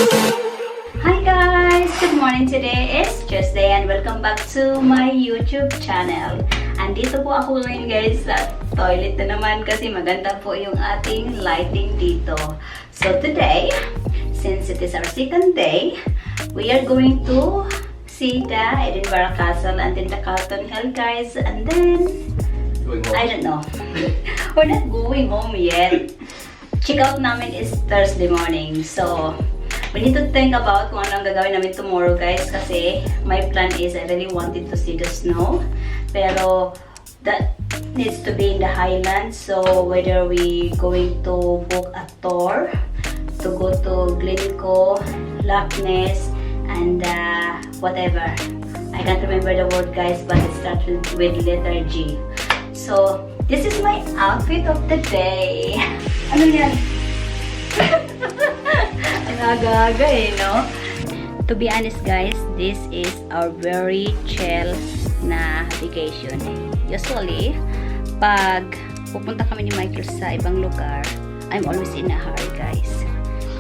Hi guys! Good morning. Today is Tuesday and welcome back to my YouTube channel. Andito po ako ngayon guys sa toilet na naman kasi maganda po yung ating lighting dito. So today, since it is our second day, we are going to see the Edinburgh Castle and then the Calton Hill guys, and then I don't know. We're not going home yet. Check out namin is Thursday morning. So we need to think about kung anong gagawin namin tomorrow guys kasi my plan is I really wanted to see the snow pero that needs to be in the highlands, so whether we going to book a tour to go to Glencoe, Loch Ness and whatever. I can't remember the word guys but it starts with letter G. So this is my outfit of the day. Ano yan? Aga-aga no? To be honest guys, this is our very chill na vacation. Usually, pag pupunta kami ni Michael sa ibang lugar, I'm always in a hurry guys.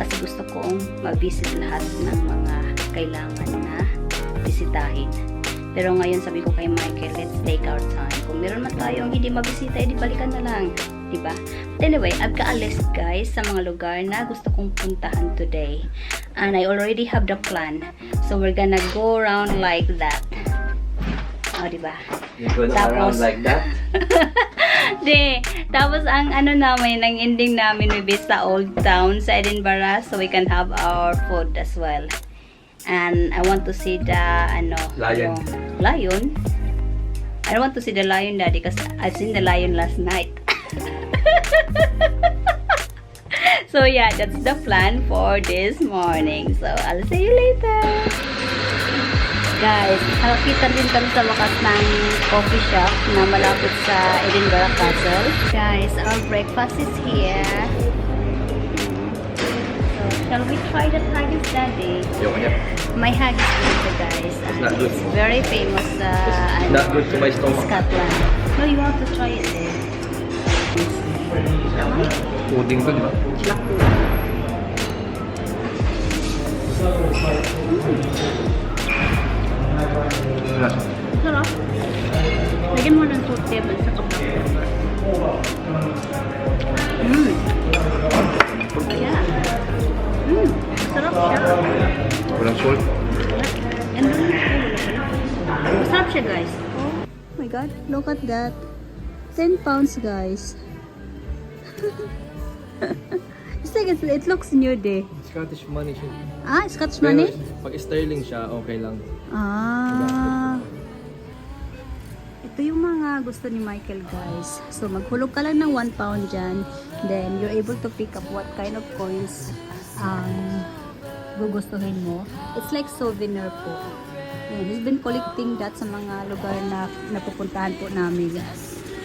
Kasi gusto kong ma-visit lahat ng mga kailangan na bisitahin. Pero ngayon sabi ko kay Michael, let's take our time. Kung meron man tayong hindi mabisita, edi balikan na lang. Diba? But anyway, I've got a list guys sa mga lugar na gusto kong puntahan today. And I already have the plan. So we're gonna go around like that. Oh, diba? You're going around like that? Di. Tapos ang ano namin, ang ending namin, we visit sa Old Town sa Edinburgh so we can have our food as well. And I want to see the lion. Lion? I don't want to see the lion daddy because I've seen the lion last night. So yeah, that's the plan for this morning. So I'll see you later. Guys, nakakita din kami sa wakas ng coffee shop na malapit sa Edinburgh Castle. Guys, our breakfast is here. So shall we try the haggis daddy? My haggis is guys. It's not good. It's very famous It's not good to my stomach. Scotland. No, you have to try it there. Puding to, di ba? Sarap. Lagyan mo ng salt table sa kapag. Yeah. Sarap siya. Walang salt. And masarap siya guys. Oh my god, look at that. 10 pounds guys. It's like it looks new day. Scottish money siya. Ah, Scottish money? Pag sterling siya, okay lang. Ah. Ito yung mga gusto ni Michael guys. So maghulog ka lang ng 1 pound dyan. Then you're able to pick up what kind of coins gugustuhin mo. It's like souvenir po. And he's been collecting that sa mga lugar na napupuntahan po namin.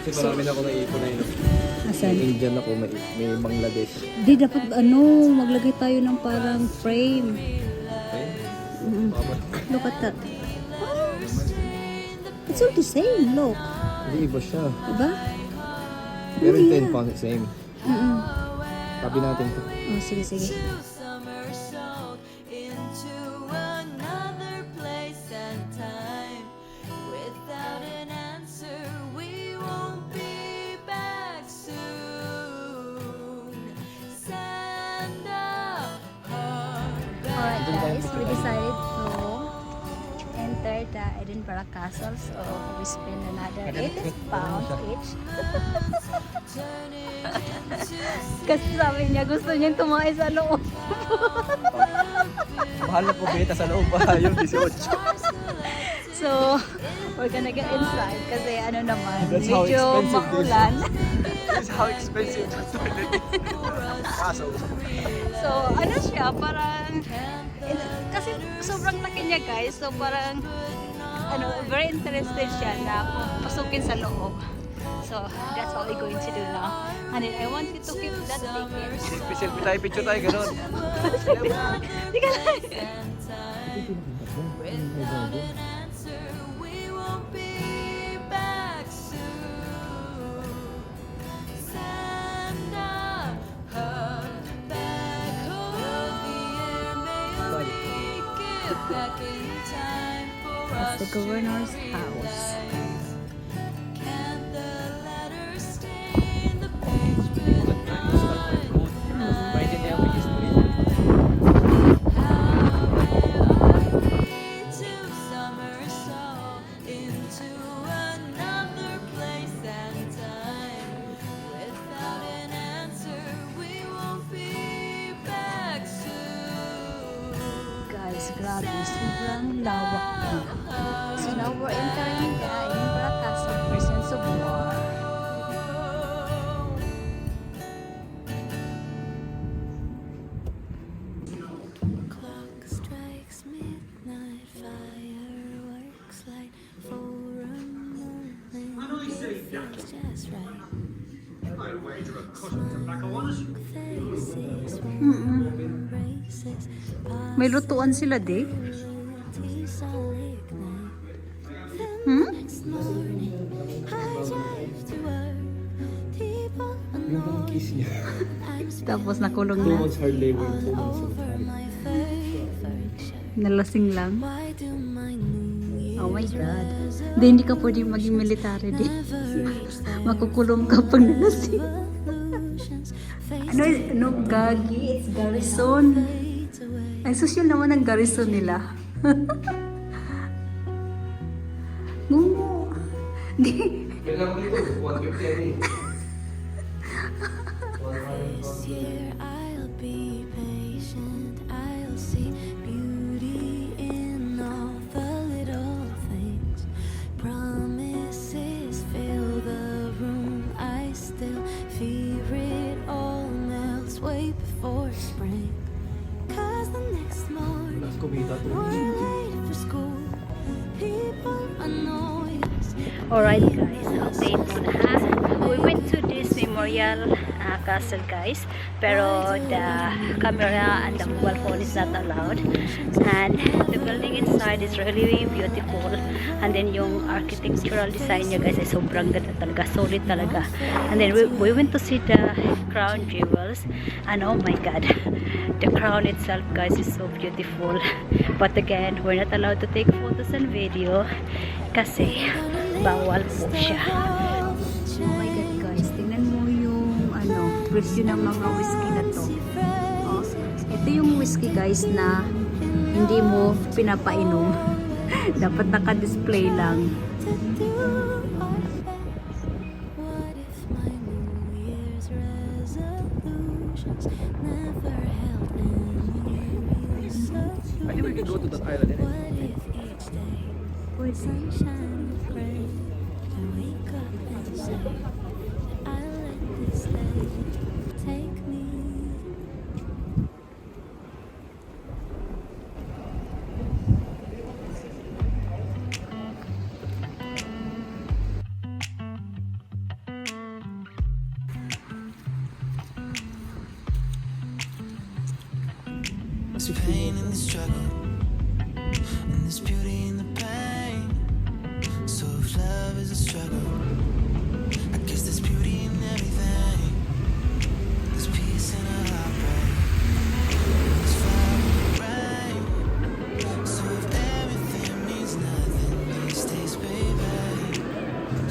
Kasi marami na ako naipon na yun. Asan? Indian ako, may Bangladesh. Di, dapat maglagay tayo ng parang frame. Look at that. It's all the same, look. Hindi, iba siya. Diba? Pero Oh, 10 pounds, same. Tabi natin to. Oh, sige, sige. Guys, we decided to enter the Edinburgh Castle, so we spend another 80 pounds each. Kasi sabi niya, gusto niyang tumakay sa loob. Mahal na po beta sa loob ba? Yung 18. So, we're gonna get inside kasi naman, That's how medyo expensive maulan. This is how expensive the toilet is. Castle. So, siya, parang, kasi sobrang laki niya guys, so parang, very interested siya na pasukin sa loob. So, that's what we're going to do now. And then, I want you to keep that ticket. Selfie tayo, picture tayo, gano'n. Di ka lang. That's the governor's house. Grabe, sobrang lawak na. So now we're entering the Edinburgh Castle presence of war. Clock strikes midnight, fireworks light for a moment. It feels just right. Faces, embraces. May lutuan sila, di? Tapos nakulong na. Nalasing lang. Oh my God. Hindi ka pwede maging military, di? Makukulong ka pag nalasing. Ano, gagi? It's garrison. Ay, social naman ang garrison nila. Ngumo. Di. This year I'll be patient. I'll see beauty in all the little things. Promises fill the room. I still fear it all melts way before spring. Cause the next morning we're late for school. People annoy us. Alright guys, update muna ha. We went to this memorial castle guys, pero the camera and the mobile phone is not allowed, and the building inside is really beautiful, and then yung architectural design niya guys ay sobrang ganda talaga, solid talaga. And then we went to see the crown jewels, and oh my God, the crown itself guys is so beautiful, but again we're not allowed to take photos and video kasi bawal po siya. Oh my God guys, tingnan mo yung presyo ng mga whiskey na to. Oh, ito yung whiskey guys na hindi mo pinapainom. Dapat naka-display lang. What if my New Year's resolutions never held any substance? I think we can go to that island, innit? What if each day sunshine and rain, I wake up and say I let this day take me. There's pain in the struggle, and there's beauty in the pain. So if love is a struggle, I guess there's beauty in everything. There's peace in a heartbreak, there's fire in the rain. So if everything means nothing these days, baby,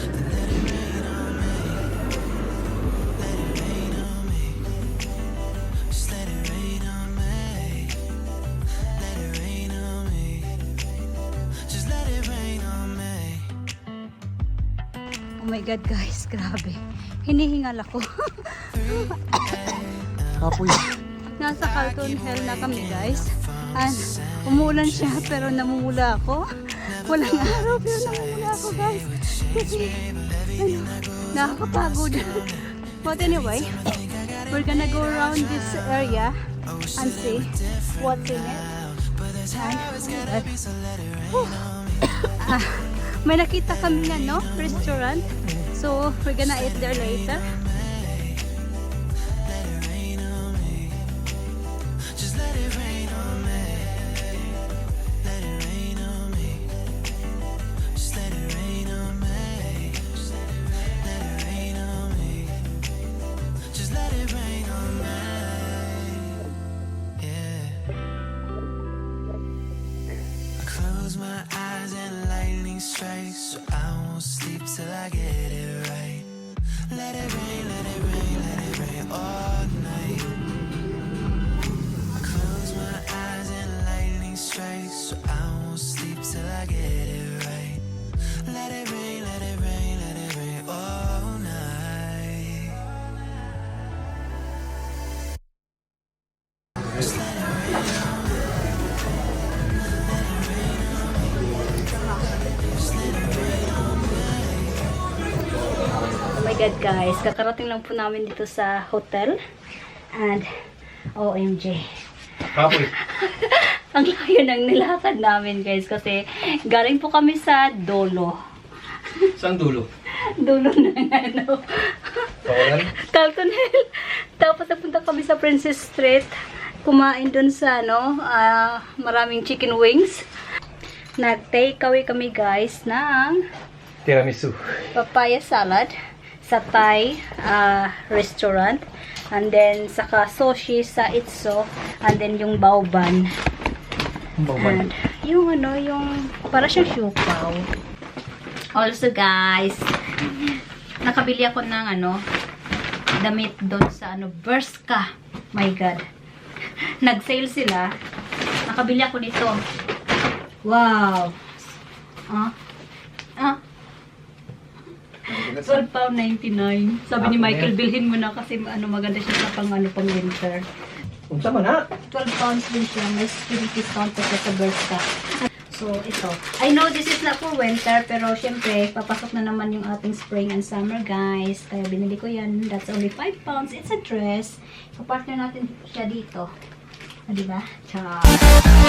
then let it rain on me. Let it rain on me. Just let it rain on me. Let it rain on me. Just let it rain on me. Oh my God guys, grabe. Hinihingal ako. Kapoy. Nasa Calton Hill na kami guys. And umuulan siya pero namumula ako. Walang araw pero namumula ako guys. Kasi nakakapagod. But anyway, we're gonna go around this area and see what's in it. And, may nakita kami na restaurant. So we're gonna eat there later. Just let it rain on me. Let it rain on me. Just let it rain on me. Let it rain on me. Just let it rain on me. Yeah. close my eyes and lightning strikes, so I won't sleep till I get it right. Let it rain, let it rain, let it rain all night. Close my eyes and lightning strikes, so I won't sleep till I get it right. Let it rain, let it rain, let it rain all night. Just let it rain on me. Let it rain on me. Just let it rain on me. Oh my God guys, kakarating lang po namin dito sa hotel. And, OMG. Kapoy. Ang layo ng nilakad namin guys kasi galing po kami sa dulo. Saan dulo? Dulo ng ano. Kawalan? Calton Hill. Tapos napunta kami sa Princess Street. Kumain dun sa ano, maraming chicken wings. Nag-take away kami guys ng Tiramisu. papaya salad sa Thai restaurant. And then, saka sushi sa 𝒏𝒂𝒏𝒏𝒆𝒍. And then, yung baoban. And, yung ano, yung, para siyang siupaw. Also, guys, nakabili ako ng, ano, damit doon sa, ano, 𝒂𝒏𝒂𝒏𝒏𝒆𝒍. My God. Nag-sale sila. Nakabili ako nito. Wow. ₱12.99. Sabi ni Michael, bilhin mo na kasi ano, maganda siya sa pang, ano, pang winter. Unsa man na? £12 din siya. May student discount pa siya sa 𝒂𝒏𝒂𝒏𝒏𝒆𝒍. So, ito. I know this is not for winter, pero syempre, papasok na naman yung ating spring and summer, guys. Kaya binili ko yan. That's only £5. It's a dress. Kapartner natin siya dito. Diba? Ciao!